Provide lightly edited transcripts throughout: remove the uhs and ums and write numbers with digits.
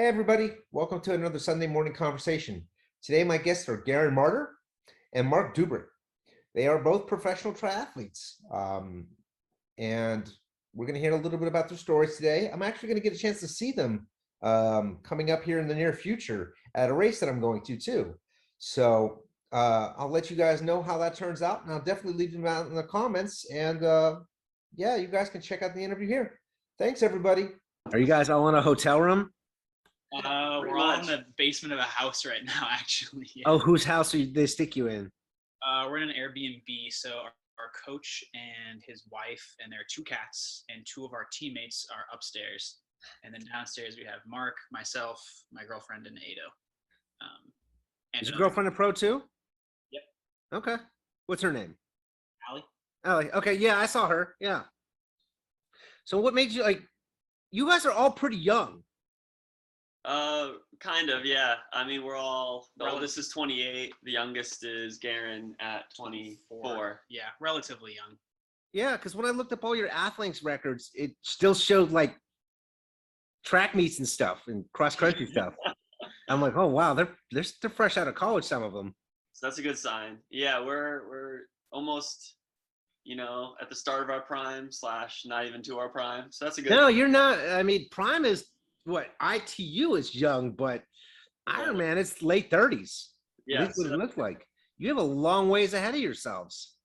Hey everybody, welcome to another Sunday morning conversation. Today my guests are Garen Marter and Marc Dubrick. They are both professional triathletes, and we're going to hear a little bit about their stories today. I'm actually going to get a chance to see them coming up here in the near future at a race that I'm going to too. So I'll let you guys know how that turns out, and I'll definitely leave them out in the comments. And yeah, you guys can check out the interview here. Thanks everybody. Are you guys all in a hotel room? We're all in the basement of a house right now, actually. Yeah. Oh, whose house they stick you in? We're in an Airbnb. So our coach and his wife and their two cats and two of our teammates are upstairs. And then downstairs we have Mark, myself, my girlfriend, and Ado. Is your girlfriend a pro too? Yep. Okay. What's her name? Allie. Allie. Okay. Yeah, I saw her. Yeah. So what made you you guys are all pretty young. Kind of, yeah. I mean, we're all, the oldest is 28, the youngest is Garen at 24. Yeah, relatively young. Yeah, because when I looked up all your athletes records, it still showed like track meets and stuff and cross country stuff. I'm like, oh wow, they're fresh out of college, some of them. So that's a good sign. Yeah, we're almost, at the start of our prime / not even to our prime. So that's a good. No, you're not. I mean, prime is what ITU is young, but Ironman it's late 30s. Yeah, that's what it looks like. You have a long ways ahead of yourselves.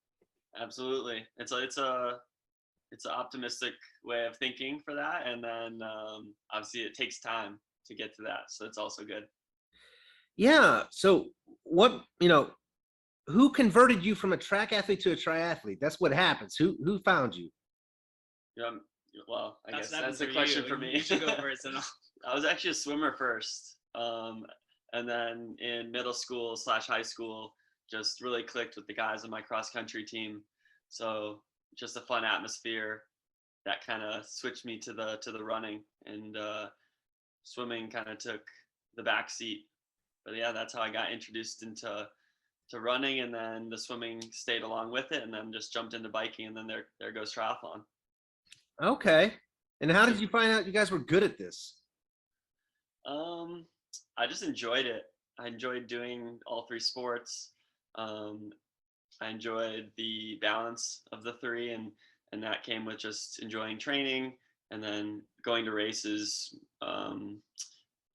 Absolutely. It's an optimistic way of thinking for that, and then obviously it takes time to get to that, so it's also good. Yeah. So what who converted you from a track athlete to a triathlete? That's what happens. Who found you? Well, I guess that's the question for me. You should go first. I was actually a swimmer first, and then in middle school / high school, just really clicked with the guys on my cross country team. So just a fun atmosphere that kind of switched me to the running, and swimming kind of took the back seat. But yeah, that's how I got introduced into running, and then the swimming stayed along with it, and then just jumped into biking, and then there goes triathlon. Okay. And how did you find out you guys were good at this? I just enjoyed it. I enjoyed doing all three sports. I enjoyed the balance of the three, and that came with just enjoying training, and then going to races,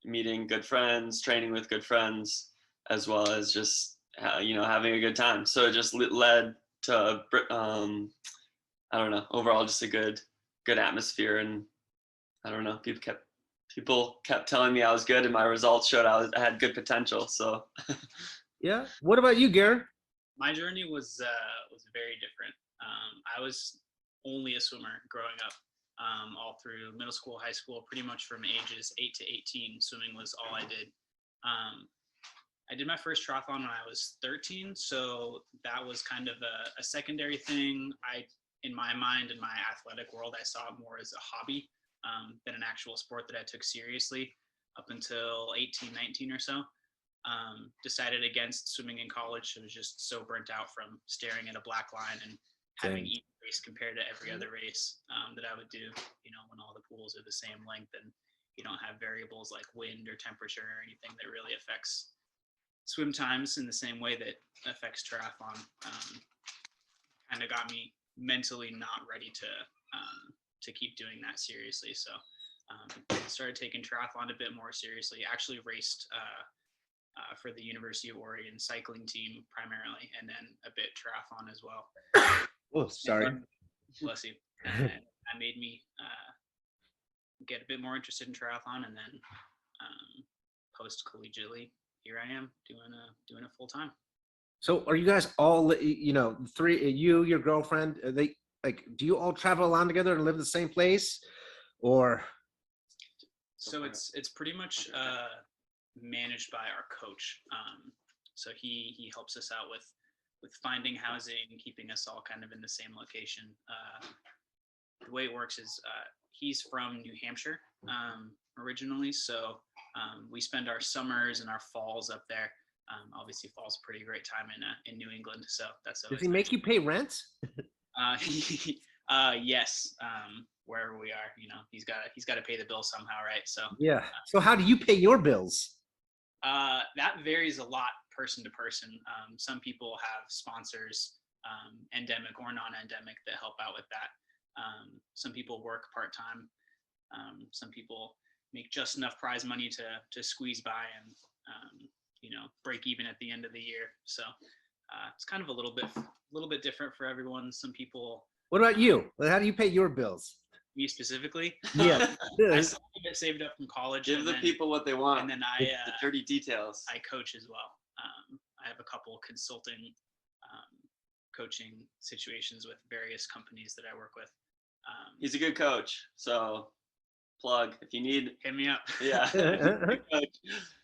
meeting good friends, training with good friends, as well as just having a good time. So it just led to I don't know, overall just a good atmosphere, and I don't know, people kept telling me I was good, and my results showed I had good potential. So yeah. What about you, Garen? My journey was very different. I was only a swimmer growing up, all through middle school, high school, pretty much from ages 8 to 18. Swimming was all I did. I did my first triathlon when I was 13, so that was kind of a secondary thing. In my mind, in my athletic world, I saw it more as a hobby than an actual sport that I took seriously up until 18, 19 or so. Decided against swimming in college. I was just so burnt out from staring at a black line and having each race compared to every other race that I would do, when all the pools are the same length and you don't have variables like wind or temperature or anything that really affects swim times in the same way that affects triathlon. Kind of got me mentally not ready to keep doing that seriously. So started taking triathlon a bit more seriously. Actually raced for the University of Oregon cycling team primarily, and then a bit triathlon as well. Oh, sorry. Bless you. And that made me get a bit more interested in triathlon, and then post collegiately, here I am doing it full time. So are you guys all, three, you, your girlfriend, do you all travel around together and live in the same place, or? So it's pretty much managed by our coach. So he helps us out with finding housing, keeping us all kind of in the same location. The way it works is he's from New Hampshire originally, so we spend our summers and our falls up there. Obviously, fall's a pretty great time in New England, so that's. Does he make you pay rent? Yes. Wherever we are, he's got to pay the bill somehow, right? So Yeah. So how do you pay your bills? that varies a lot person to person. Some people have sponsors, endemic or non-endemic, that help out with that. Some people work part-time. Some people make just enough prize money to squeeze by and break even at the end of the year. So it's kind of a little bit different for everyone. Some people. What about you? How do you pay your bills? Me specifically? Yeah. I still get saved up from college. Give the people what they want. And then the dirty details. I coach as well. I have a couple consulting coaching situations with various companies that I work with. He's a good coach. So plug if you need. Hit me up. Yeah.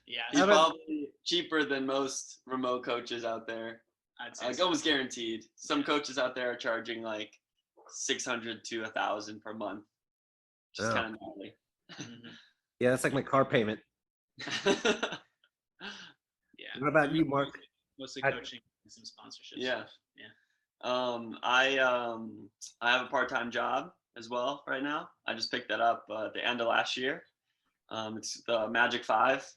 Yeah. He's probably cheaper than most remote coaches out there. I'd say Like almost guaranteed. Some coaches out there are charging like $600 to $1,000 per month. Just kind of gnarly. Mm-hmm. Yeah, that's like my car payment. Yeah. What about you, Mark? Mostly coaching and some sponsorships. Yeah. Yeah. I have a part-time job as well right now. I just picked that up at the end of last year. It's the Magic 5.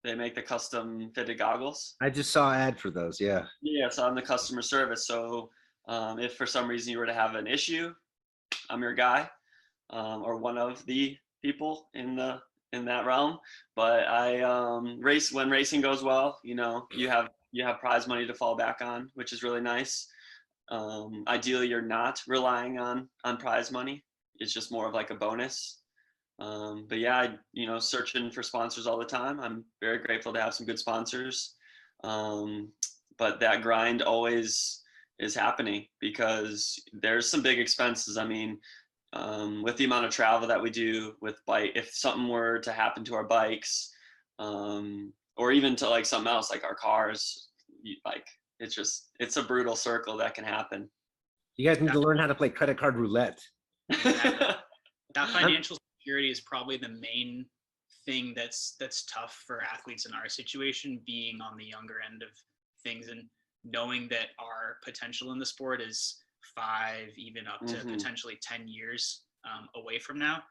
They make the custom fitted goggles. I just saw an ad for those. Yeah. Yeah, so I'm the customer service. So if for some reason you were to have an issue, I'm your guy, or one of the people in that realm. But I when racing goes well, you have prize money to fall back on, which is really nice. Ideally, you're not relying on prize money. It's just more of like a bonus. But yeah, searching for sponsors all the time. I'm very grateful to have some good sponsors. But that grind always is happening because there's some big expenses. I mean, with the amount of travel that we do with bike, if something were to happen to our bikes, or even to like something else, like our cars, it's a brutal circle that can happen. You guys need to learn how to play credit card roulette. That financial security is probably the main thing that's tough for athletes in our situation, being on the younger end of things and knowing that our potential in the sport is 5, even up to potentially 10 years away from now,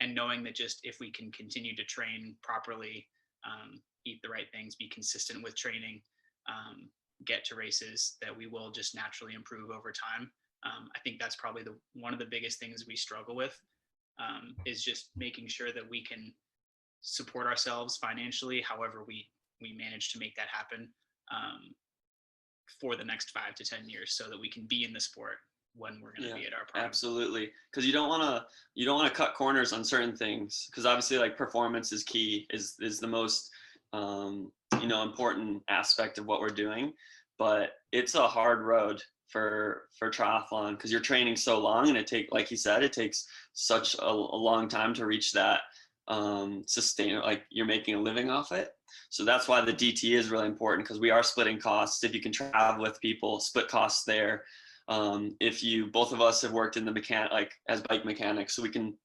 and knowing that just if we can continue to train properly, eat the right things, be consistent with training, get to races, that we will just naturally improve over time. I think that's probably one of the biggest things we struggle with, is just making sure that we can support ourselves financially, however we manage to make that happen, for the next 5 to 10 years, so that we can be in the sport when we're going to be at our prime. Absolutely, because you don't want to cut corners on certain things, because obviously like performance is key, is the most important aspect of what we're doing, but it's a hard road for triathlon because you're training so long, and like you said, it takes such a long time to reach that sustain, like you're making a living off it. So that's why the DT is really important, because we are splitting costs. If you can travel with people, split costs there. If both of us have worked in the as bike mechanics, so we can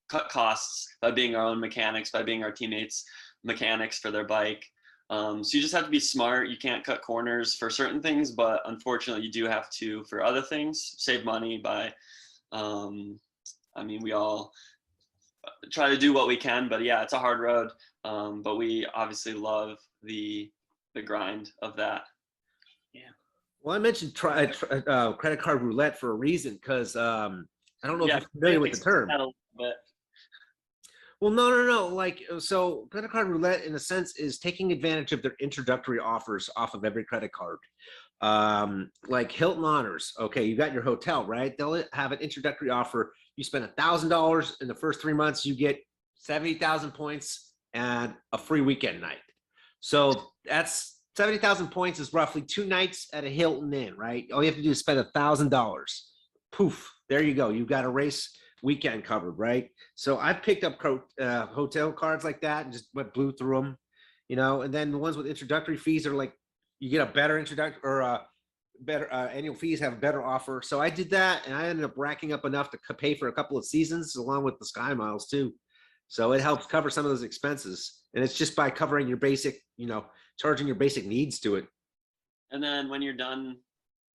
cut costs by being our own mechanics, by being our teammates' mechanics for their bike. So you just have to be smart. You can't cut corners for certain things, but unfortunately you do have to for other things. Save money by, we all try to do what we can, but yeah, it's a hard road. But we obviously love the grind of that. Yeah. Well, I mentioned credit card roulette for a reason, because I don't know if you're familiar with the term. Well, no. Like, so credit card roulette, in a sense, is taking advantage of their introductory offers off of every credit card. Like Hilton Honors. Okay, you got your hotel, right? They'll have an introductory offer. You spend $1,000 in the first 3 months, you get 70,000 points and a free weekend night. So that's 70,000 points is roughly 2 nights at a Hilton Inn, right? All you have to do is spend $1,000. Poof, there you go. You've got a race weekend covered, right? So I picked up hotel cards like that and just blew through them, and then the ones with introductory fees are like, you get a better introductory or better annual fees, have a better offer. So I did that, and I ended up racking up enough to pay for a couple of seasons along with the Sky Miles too. So it helps cover some of those expenses, and it's just by covering your basic, charging your basic needs to it. And then when you're done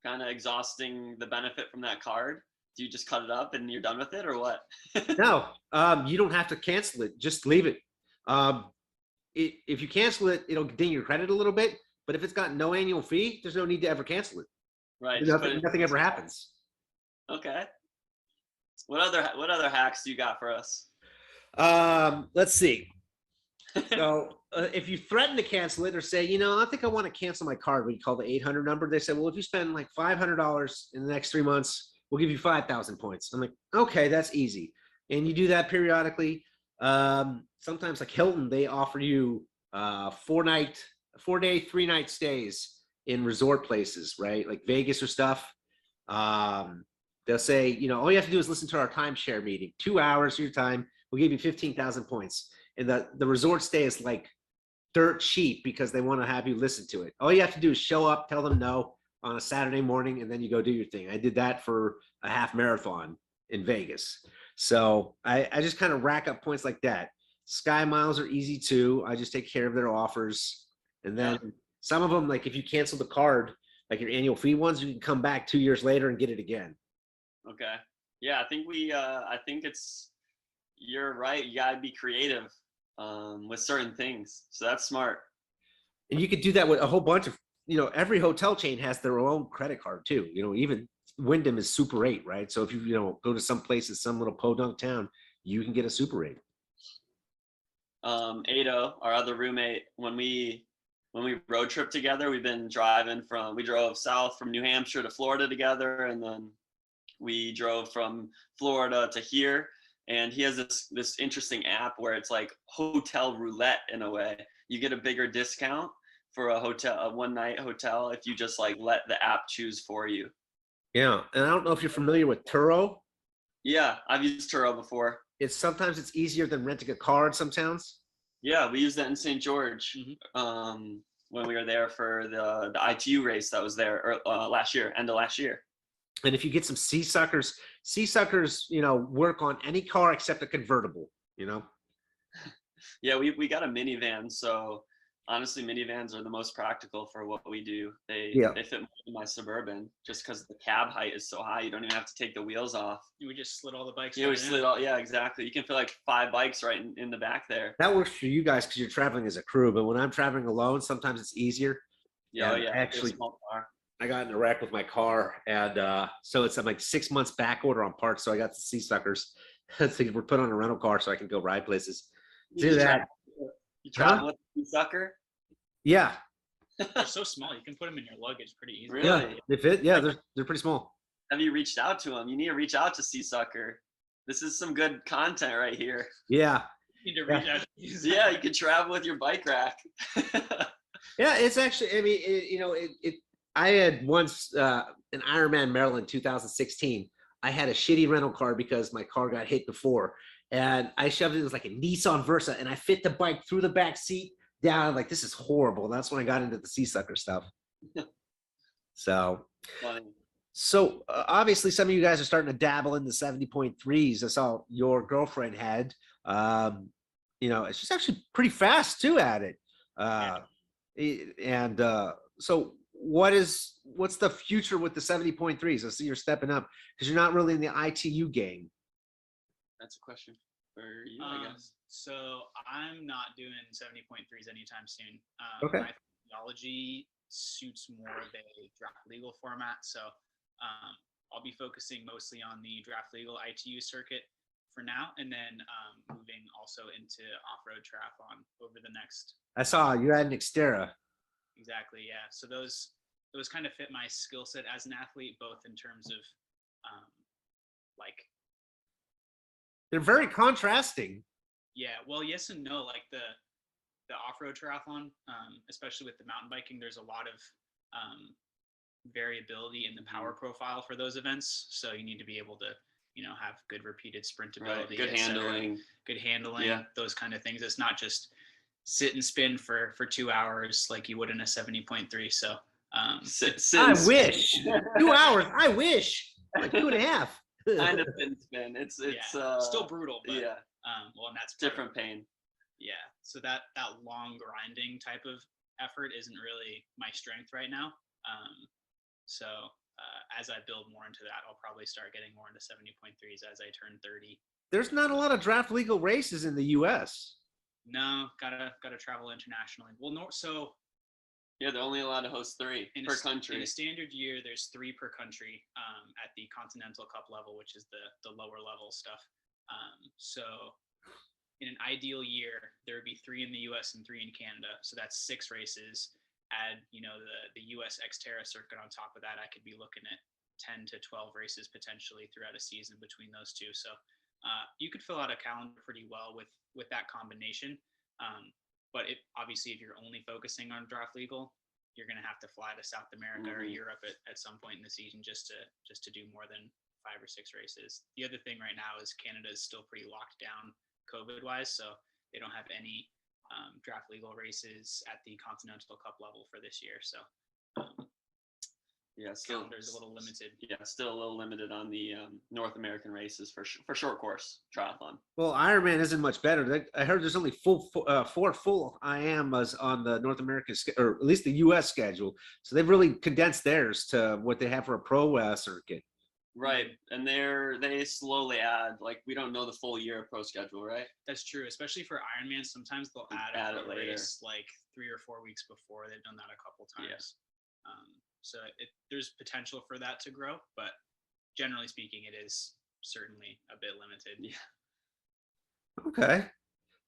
kind of exhausting the benefit from that card, do you just cut it up and you're done with it, or what? No, you don't have to cancel it. Just leave it. If you cancel it, it'll ding your credit a little bit. But if it's got no annual fee, there's no need to ever cancel it. Right. Nothing ever happens. Okay. What other hacks do you got for us? Let's see. So if you threaten to cancel it or say, I think I want to cancel my card, we call the 800 number. They say, well, if you spend like $500 in the next 3 months, we'll give you 5,000 points. I'm like, okay, that's easy. And you do that periodically. Sometimes like Hilton, they offer you 4-day, 3-night stays in resort places, right? Like Vegas or stuff. They'll say, all you have to do is listen to our timeshare meeting, 2 hours of your time. We'll give you 15,000 points. And the resort stay is like dirt cheap because they want to have you listen to it. All you have to do is show up, tell them no on a Saturday morning, and then you go do your thing. I did that for a half marathon in Vegas. So I just kind of rack up points like that. Sky Miles are easy too. I just take care of their offers. And then some of them, like if you cancel the card, like your annual fee ones, you can come back 2 years later and get it again. Okay. Yeah, I think you're right. You gotta be creative with certain things. So that's smart. And you could do that with a whole bunch of, every hotel chain has their own credit card too. Even Wyndham is Super 8, right? So if you, go to some places, some little podunk town, you can get a Super 8. Ado, our other roommate, when we road trip together, we drove south from New Hampshire to Florida together, and then we drove from Florida to here. And he has this interesting app where it's like hotel roulette in a way. You get a bigger discount for a 1-night hotel if you just like let the app choose for you. Yeah, and I don't know if you're familiar with Turo. Yeah, I've used Turo before. Sometimes it's easier than renting a car in some towns. Yeah, we used that in St. George when we were there for the ITU race that was there last year, end of last year. And if you get some sea suckers, work on any car except a convertible, Yeah, we got a minivan, so honestly, minivans are the most practical for what we do. They fit more in my Suburban just because the cab height is so high. You don't even have to take the wheels off. We just slid all the bikes. Yeah, we slid all. Yeah, exactly. You can fit like 5 bikes right in the back there. That works for you guys because you're traveling as a crew. But when I'm traveling alone, sometimes it's easier. Yeah, Actually, small car. I got in a wreck with my car, and so I'm like 6 months back order on parts. So I got the sea suckers. So we're put on a rental car so I can go ride places. Do that. You travel with the sea sucker? Yeah. They're so small. You can put them in your luggage pretty easily. Really? Yeah, they fit. Yeah, they're pretty small. Have you reached out to them? You need to reach out to Sea Sucker. This is some good content right here. Yeah. You need to reach out. Yeah, you can travel with your bike rack. Yeah, it's actually. I mean, I had once an Ironman Maryland 2016. I had a shitty rental car because my car got hit before, and I shoved it. It was like a Nissan Versa, and I fit the bike through the back seat down. Like, this is horrible. That's when I got into the sea sucker stuff. So, Funny. Obviously, some of you guys are starting to dabble in the 70.3s. I saw your girlfriend had. She's actually pretty fast too at it. So what's the future with the 70.3s? I see you're stepping up because you're not really in the ITU game. That's a question for you, I guess. So I'm not doing 70.3s anytime soon. Okay. My physiology suits more of a draft legal format. So I'll be focusing mostly on the draft legal ITU circuit for now, and then moving also into off-road triathlon over the next. I saw you had an Xterra. Exactly. Yeah. So those kind of fit my skill set as an athlete, both in terms of they're very contrasting. Yeah. Well, yes and no. Like the off-road triathlon, especially with the mountain biking, there's a lot of variability in the power profile for those events. So you need to be able to, have good repeated sprintability, right. Good handling, yeah. Those kind of things. It's not just sit and spin for 2 hours like you would in a 70.3. So I wish 2 hours. I wish like 2.5. Kind of spin. It's still brutal, but yeah. And that's different pain. Yeah. So that long grinding type of effort isn't really my strength right now. So as I build more into that, I'll probably start getting more into 70.3s as I turn 30. There's not a lot of draft legal races in the U.S. No, gotta travel internationally. Well, so Yeah, they're only allowed to host 3 per country. In a standard year, there's 3 per country at the Continental Cup level, which is the lower level stuff. So in an ideal year, there would be 3 in the U.S. and 3 in Canada. So that's 6 races. Add, the U.S. Xterra circuit on top of that, I could be looking at 10 to 12 races potentially throughout a season between those two. So you could fill out a calendar pretty well with that combination. But obviously, if you're only focusing on draft legal, you're going to have to fly to South America or Europe at some point in the season just to do more than 5 or 6 races. The other thing right now is Canada is still pretty locked down COVID-wise, so they don't have any draft legal races at the Continental Cup level for this year. So yeah, still calendar's a little limited. Yeah, still a little limited on the North American races for short course triathlon. Well, Ironman isn't much better. I heard there's only 4 full IAMs on the North American, or at least the U.S. schedule. So they've really condensed theirs to what they have for a pro circuit. Right, and they slowly add. Like, we don't know the full year of pro schedule, right? That's true, especially for Ironman. Sometimes they'll add a race like 3 or 4 weeks before. They've done that a couple times. Yeah. So there's potential for that to grow, but generally speaking, it is certainly a bit limited. Yeah. Okay.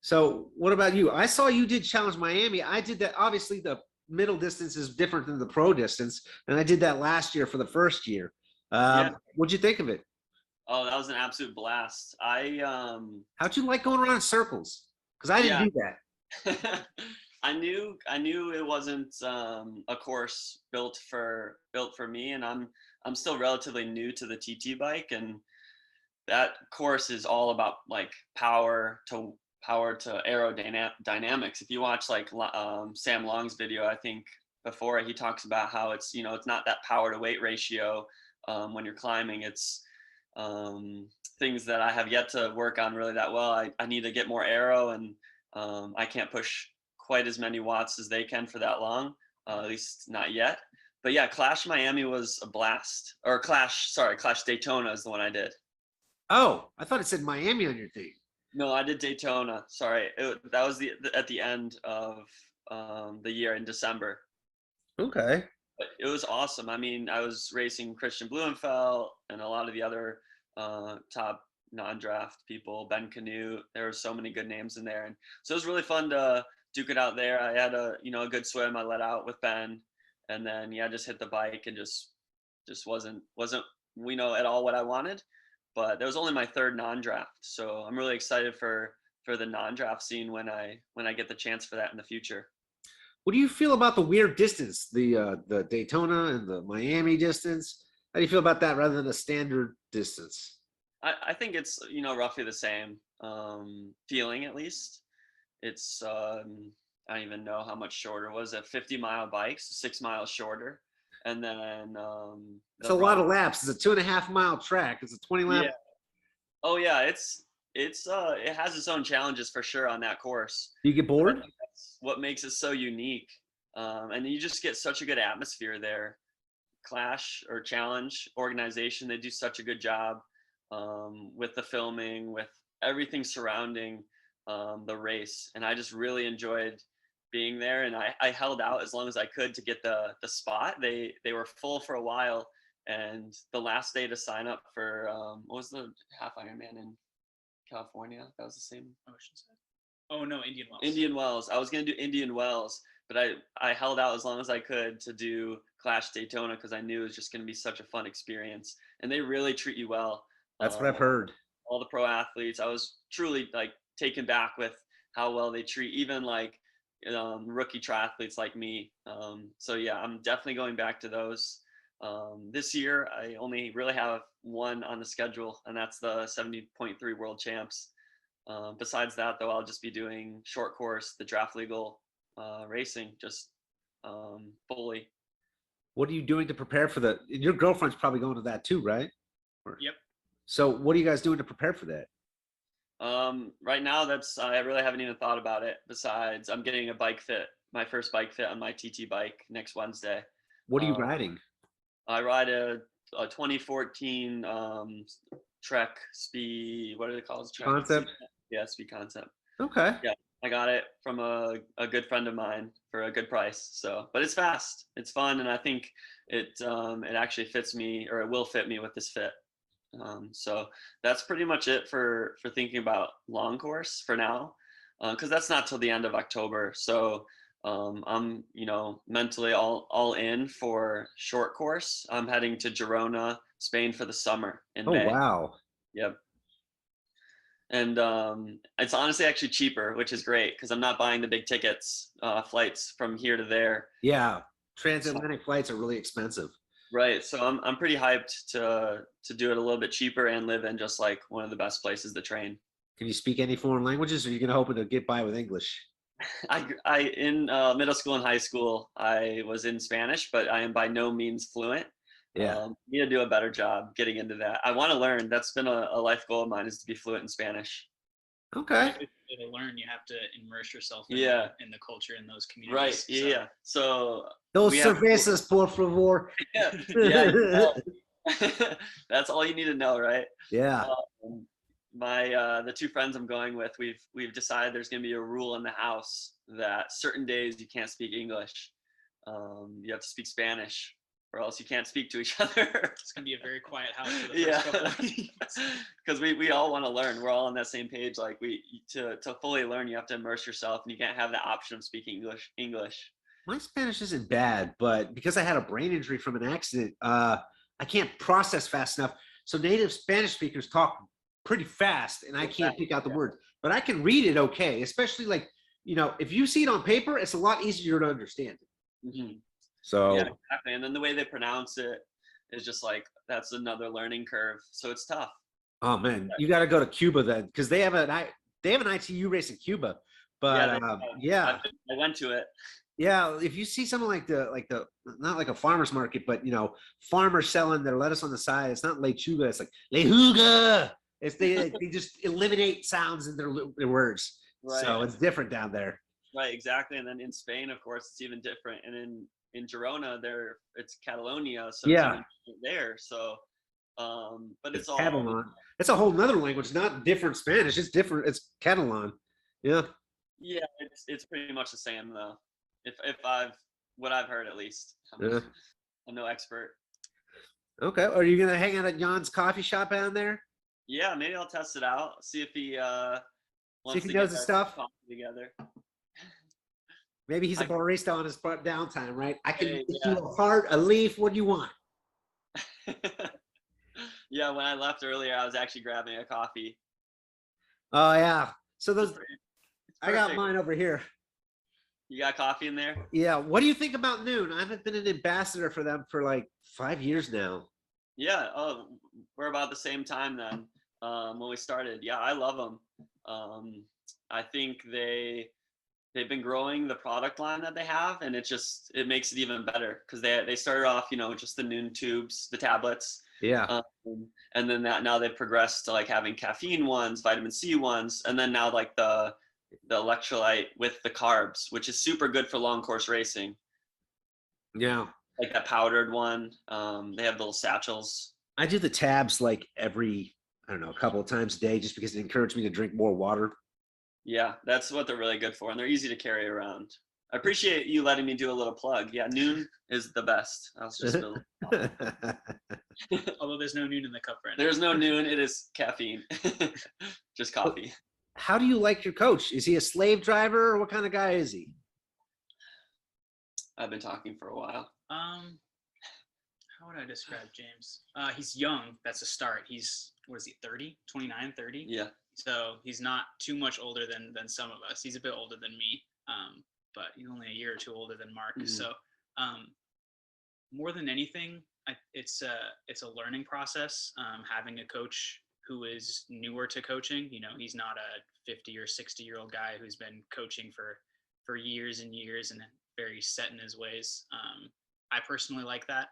So what about you? I saw you did Challenge Miami. I did that. Obviously, the middle distance is different than the pro distance, and I did that last year for the first year. What'd you think of it? Oh, that was an absolute blast. How'd you like going around in circles? Because I didn't do that. I knew it wasn't a course built for me, and I'm still relatively new to the TT bike, and that course is all about like power to aerodynamics. If you watch like Sam Long's video, I think before, he talks about how it's it's not that power to weight ratio when you're climbing. It's things that I have yet to work on really that well. I need to get more aero, and I can't push quite as many watts as they can for that long, at least not yet. But yeah, Clash Miami was a blast. Or Clash Daytona is the one I did. Oh, I thought it said Miami on your thing. No, I did Daytona. Sorry, that was at the end of the year in December. Okay. But it was awesome. I mean, I was racing Christian Blumenfeld and a lot of the other top non-draft people, Ben Canute. There were so many good names in there, and so it was really fun to duke it out there. I had a good swim. I let out with Ben, and then just hit the bike and just wasn't at all what I wanted. But that was only my 3rd non-draft, so I'm really excited for the non-draft scene when I get the chance for that in the future. What do you feel about the weird distance, the Daytona and the Miami distance? How do you feel about that rather than a standard distance? I think it's roughly the same feeling, at least. It's I don't even know how much shorter. Was it 50-mile bikes, 6 miles shorter, and then it's a lot of laps. It's a 2.5-mile track. It's a 20 lap. Yeah. Oh yeah, it has its own challenges for sure on that course. Do you get bored? That's what makes it so unique, and you just get such a good atmosphere there. Clash or Challenge organization, they do such a good job with the filming, with everything surrounding the race, and I just really enjoyed being there, and I held out as long as I could to get the spot. They were full for a while, and the last day to sign up for what was the half Ironman in California? That was the same. Oh no, Indian Wells. Indian Wells. I was gonna do Indian Wells, but I held out as long as I could to do Clash Daytona because I knew it was just gonna be such a fun experience, and they really treat you well. That's what I've heard. All the pro athletes, I was truly like taken back with how well they treat even like rookie triathletes like me. So yeah, I'm definitely going back to those. This year, I only really have one on the schedule, and that's the 70.3 World Champs. Besides that, though, I'll just be doing short course, the draft legal racing, just fully. What are you doing to prepare for your girlfriend's probably going to that too, right? Yep. So what are you guys doing to prepare for that? Right now, I really haven't even thought about it. Besides, I'm getting a bike fit, my first bike fit on my TT bike next Wednesday. What are you riding? I ride a 2014 Trek Speed. What are they called? Trek Concept. Yeah, Speed Concept. Okay. Yeah, I got it from a good friend of mine for a good price. So, but it's fast, it's fun, and I think it actually fits me, or it will fit me with this fit. So that's pretty much it for thinking about long course for now, because that's not till the end of October. So I'm mentally all in for short course. I'm heading to Girona, Spain for the summer in Oh, May. wow. Yep. And it's honestly actually cheaper, which is great because I'm not buying the big tickets flights from here to there. Yeah. Transatlantic flights are really expensive. Right. So I'm pretty hyped to do it a little bit cheaper and live in just like one of the best places to train. Can you speak any foreign languages, or are you going to hope to get by with English? I in middle school and high school I was in Spanish, but I am by no means fluent. Yeah. Need to do a better job getting into that. I want to learn. That's been a life goal of mine, is to be fluent in Spanish. Okay. To learn, you have to immerse yourself in, Yeah. in the culture in those communities. Right. Yeah. So Dos we have- cervezas, por favor. yeah, yeah. That's all you need to know, right? Yeah. The two friends I'm going with, we've decided there's going to be a rule in the house that certain days you can't speak English. You have to speak Spanish, or else you can't speak to each other. It's gonna be a very quiet house for the first couple of weeks. Because we all want to learn. We're all on that same page. Like to fully learn, you have to immerse yourself, and you can't have the option of speaking English. My Spanish isn't bad, but because I had a brain injury from an accident, I can't process fast enough. So native Spanish speakers talk pretty fast, and I can't pick out the words. But I can read it okay, especially like, if you see it on paper, it's a lot easier to understand. Mm-hmm. So yeah, exactly. And then the way they pronounce it is just like, that's another learning curve. So it's tough. Oh man, you got to go to Cuba then, because they have an ITU race in Cuba. But I went to it. Yeah, if you see something like the not like a farmer's market, but farmers selling their lettuce on the side, it's not lechuga, it's like lechuga. It's they just eliminate sounds in their words. Right. So it's different down there. Right, exactly. And then in Spain, of course, it's even different. And in Girona, it's Catalonia, so yeah, it's even there. So but it's all Catalan. It's a whole nother language, not different Spanish. It's different. It's Catalan. Yeah. Yeah, it's pretty much the same though. If what I've heard, at least. I'm no expert. Okay. Are you gonna hang out at Jan's coffee shop down there? Yeah, maybe I'll test it out. See if he wants to knows the stuff together. Maybe he's a barista on his downtime, right? I can get you a heart, a leaf. What do you want? Yeah, when I left earlier, I was actually grabbing a coffee. Oh yeah. So I got mine over here. You got coffee in there? Yeah. What do you think about Noon? I haven't been an ambassador for them for like 5 years now. Yeah. Oh, we're about the same time then. When we started. Yeah, I love them. I think they've been growing the product line that they have, and it makes it even better because they started off, just the Noon tubes, the tablets. Yeah. And then now they've progressed to like having caffeine ones, vitamin C ones, and then now like the electrolyte with the carbs, which is super good for long course racing. Yeah. Like that powdered one. They have little satchels. I do the tabs like every, I don't know, a couple of times a day just because it encouraged me to drink more water. Yeah, that's what they're really good for, and they're easy to carry around. I appreciate you letting me do a little plug. Yeah, Noon is the best. I'll just Although there's no Noon in the cup right now. There's no Noon. It is caffeine. Just coffee. How do you like your coach? Is he a slave driver, or what kind of guy is he? I've been talking for a while. How would I describe James? He's young. That's a start. He's, what is he, 30? 29, 30? Yeah. So he's not too much older than some of us. He's a bit older than me, but he's only a year or two older than Mark. Mm-hmm. So more than anything, it's a learning process. Having a coach who is newer to coaching, he's not a 50 or 60-year-old guy who's been coaching for years and years and very set in his ways. I personally like that.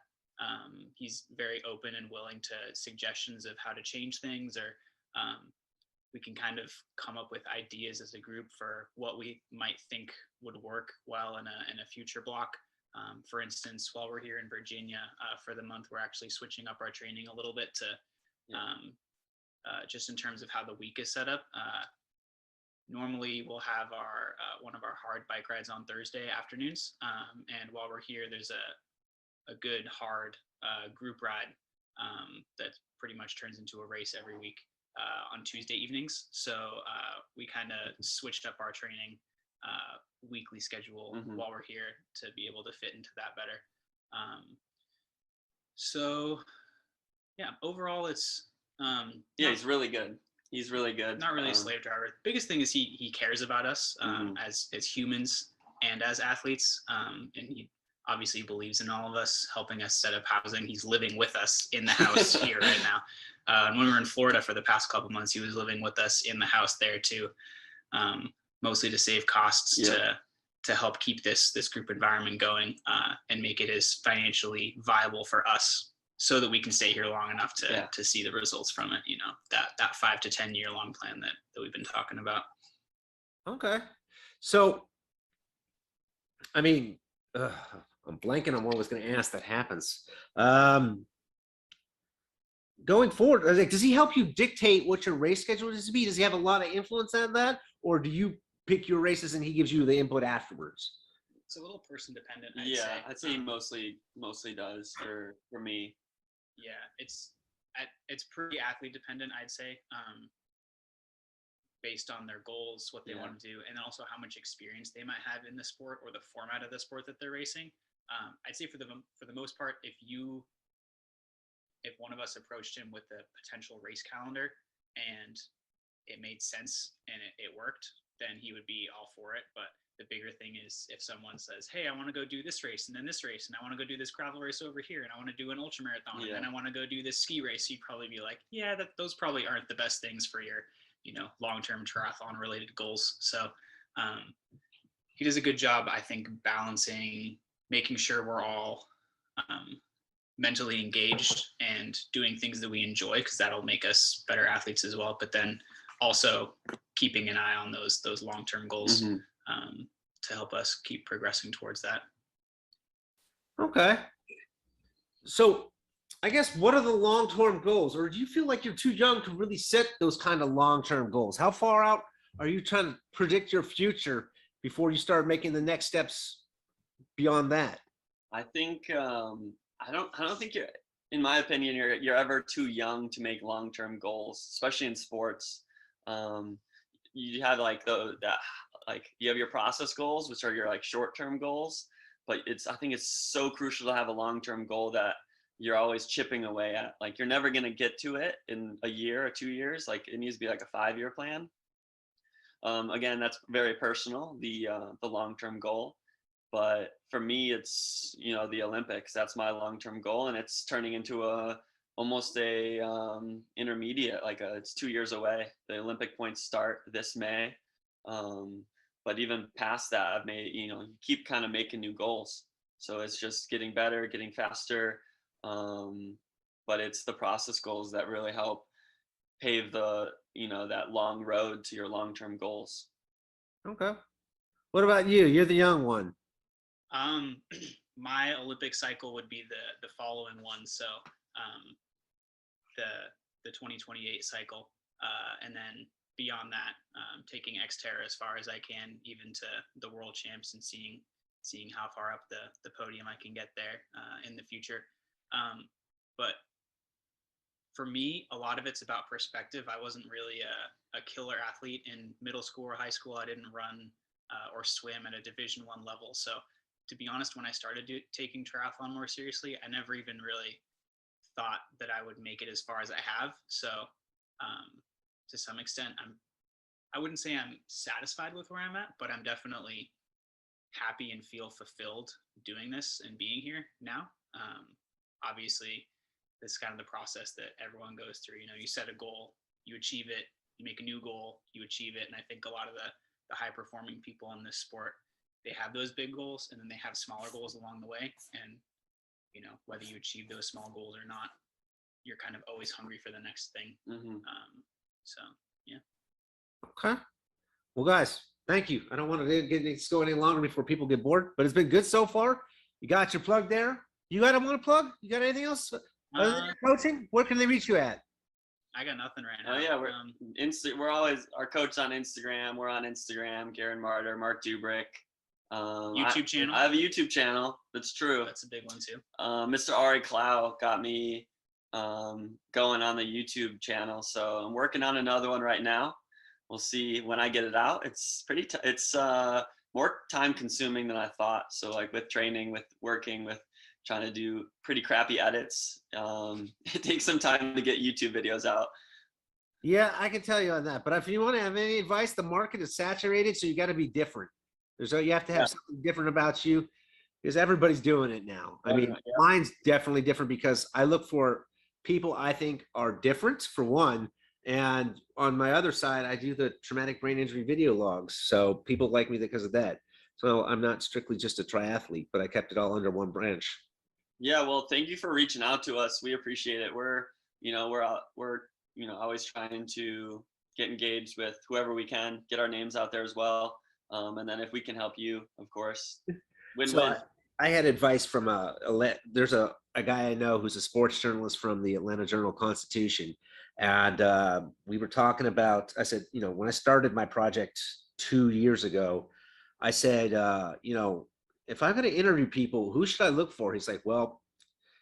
He's very open and willing to suggestions of how to change things, or we can kind of come up with ideas as a group for what we might think would work well in a future block. For instance, while we're here in Virginia for the month, we're actually switching up our training a little bit to just in terms of how the week is set up. Normally we'll have our one of our hard bike rides on Thursday afternoons. And while we're here, there's a good hard group ride that pretty much turns into a race every week on Tuesday evenings. So we kind of switched up our training weekly schedule while we're here to be able to fit into that better. So yeah, overall it's he's really good. He's really good. Not really a slave driver. The biggest thing is he cares about us as humans and as athletes, and he obviously believes in all of us, helping us set up housing. He's living with us in the house here right now. And when we were in Florida for the past couple months, he was living with us in the house there too, mostly to save costs, to help keep this group environment going and make it as financially viable for us, so that we can stay here long enough to see the results from it. You know, that 5 to 10 year long plan that we've been talking about. Okay. So, I mean, I'm blanking on what I was going to ask that happens. Going forward, like, does he help you dictate what your race schedule is to be? Does he have a lot of influence on that? Or do you pick your races and he gives you the input afterwards? It's a little person dependent, I'd say he mostly does for me. Yeah, it's pretty athlete dependent, I'd say, based on their goals, what they want to do, and also how much experience they might have in the sport or the format of the sport that they're racing. I'd say for the most part, if one of us approached him with a potential race calendar and it made sense and it worked, then he would be all for it. But the bigger thing is if someone says, hey, I want to go do this race and then this race, and I want to go do this gravel race over here, and I want to do an ultra marathon, and then I want to go do this ski race, you'd probably be like, yeah, those probably aren't the best things for your, long-term triathlon related goals. So he does a good job, I think, balancing, making sure we're all mentally engaged and doing things that we enjoy, because that'll make us better athletes as well. But then also keeping an eye on those long-term goals to help us keep progressing towards that. Okay. So I guess, what are the long-term goals? Or do you feel like you're too young to really set those kind of long-term goals? How far out are you trying to predict your future before you start making the next steps beyond that? I think I don't think you're, in my opinion, you're ever too young to make long-term goals, especially in sports. You have you have your process goals, which are your like short-term goals, but I think it's so crucial to have a long-term goal that you're always chipping away at. Like, you're never going to get to it in a year or 2 years. Like, it needs to be like a 5-year plan. Again, that's very personal, the long-term goal. But for me, it's, the Olympics. That's my long-term goal, and it's turning into almost a intermediate. It's 2 years away. The Olympic points start this May. But even past that, I've made, you keep kind of making new goals. So it's just getting better, getting faster. But it's the process goals that really help pave that long road to your long-term goals. Okay. What about you? You're the young one. My Olympic cycle would be the following one. So, the 2028 cycle, and then beyond that, taking Xterra as far as I can, even to the world champs, and seeing how far up the podium I can get there in the future. But for me, a lot of it's about perspective. I wasn't really a killer athlete in middle school or high school. I didn't run or swim at a Division I level. So to be honest, when I started taking triathlon more seriously, I never even really thought that I would make it as far as I have. So to some extent, I wouldn't say I'm satisfied with where I'm at, but I'm definitely happy and feel fulfilled doing this and being here now. Obviously, this is kind of the process that everyone goes through. You set a goal, you achieve it, you make a new goal, you achieve it. And I think a lot of the high performing people in this sport, they have those big goals and then they have smaller goals along the way. And, whether you achieve those small goals or not, you're kind of always hungry for the next thing. So, yeah. Okay. Well, guys, thank you. I don't want to get this go any longer before people get bored, but it's been good so far. You got your plug there. You got one plug? You got anything else other than your coaching? Where can they reach you at? I got nothing right now. Oh yeah, we're always our coach on Instagram. We're on Instagram, Garen Marter Marc Dubrick. YouTube channel. I have a YouTube channel. That's true. That's a big one too. Mr. Ari Clow got me going on the YouTube channel, so I'm working on another one right now. We'll see when I get it out. It's it's more time consuming than I thought. So like with training, with working, with trying to do pretty crappy edits, it takes some time to get YouTube videos out. Yeah, I can tell you on that. But if you want to have any advice, the market is saturated, so you got to be different. You have to have something different about you, because everybody's doing it now. I mean, mine's definitely different because I look for people I think are different, for one. And on my other side, I do the traumatic brain injury video logs. So people like me because of that. So I'm not strictly just a triathlete, but I kept it all under one branch. Yeah, well, thank you for reaching out to us. We appreciate it. We're always trying to get engaged with whoever we can, get our names out there as well. And then if we can help you, of course, win-win. So I had advice from there's a guy I know who's a sports journalist from the Atlanta Journal-Constitution. And we were talking about, I said, when I started my project 2 years ago, I said, if I'm going to interview people, who should I look for? He's like, well,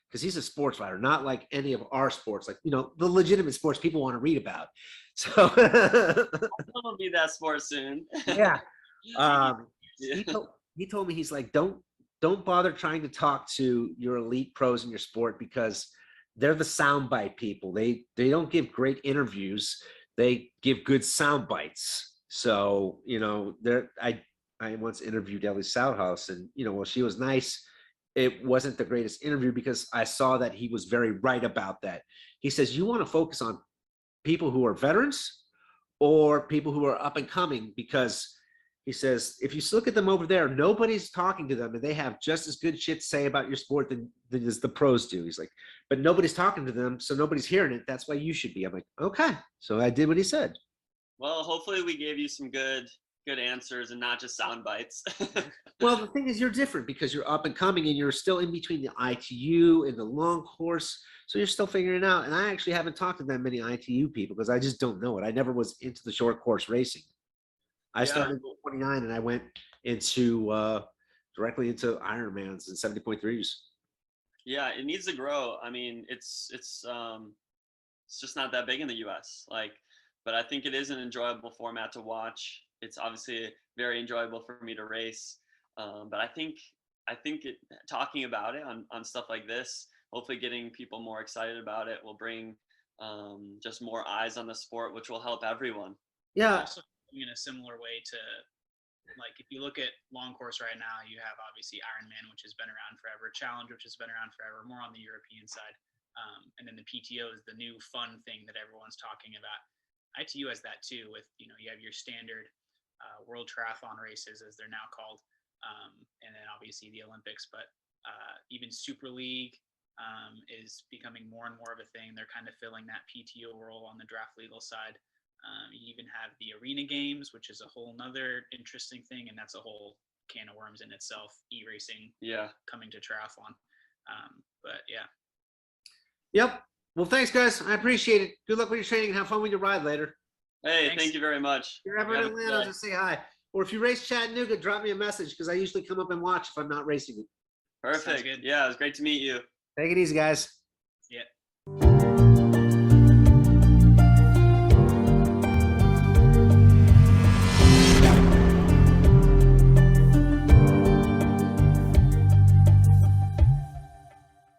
because he's a sports writer, not like any of our sports, like, the legitimate sports people want to read about. So I'll be that sport soon. Yeah. He told me, he's like, don't bother trying to talk to your elite pros in your sport, because they're the soundbite people. They don't give great interviews. They give good sound bites. So, I once interviewed Ellie Southouse, and, while she was nice, it wasn't the greatest interview because I saw that he was very right about that. He says, you want to focus on people who are veterans or people who are up and coming, because he says, if you look at them over there, nobody's talking to them and they have just as good shit to say about your sport than as the pros do. He's like, but nobody's talking to them, so nobody's hearing it. That's why you should be. I'm like, okay. So I did what he said. Well, hopefully we gave you some good answers and not just sound bites. Well, the thing is, you're different because you're up and coming and you're still in between the ITU and the long course. So you're still figuring it out. And I actually haven't talked to that many ITU people because I just don't know it. I never was into the short course racing. I started at 29 and I went into directly into Ironmans and 70.3s. Yeah, it needs to grow. I mean, it's just not that big in the US. But I think it is an enjoyable format to watch. It's obviously very enjoyable for me to race. But I think talking about it on stuff like this, hopefully getting people more excited about it, will bring just more eyes on the sport, which will help everyone. Yeah. Also, in a similar way to, like, if you look at long course right now, you have obviously Ironman, which has been around forever, Challenge, which has been around forever, more on the European side. And then the PTO is the new fun thing that everyone's talking about. ITU has that too, with, you have your standard world triathlon races, as they're now called, and then obviously the Olympics, but even Super League is becoming more and more of a thing. They're kind of filling that PTO role on the draft legal side. You even have the arena games, which is a whole nother interesting thing, and that's a whole can of worms in itself, e-racing coming to triathlon. But yeah. Yep. Well, thanks, guys. I appreciate it. Good luck with your training and have fun with your ride later. Hey, Thanks. Thank you very much. If you're ever in Atlanta, just say hi. Or if you race Chattanooga, drop me a message, because I usually come up and watch if I'm not racing it. Perfect. Yeah, it was great to meet you. Take it easy, guys. Yeah.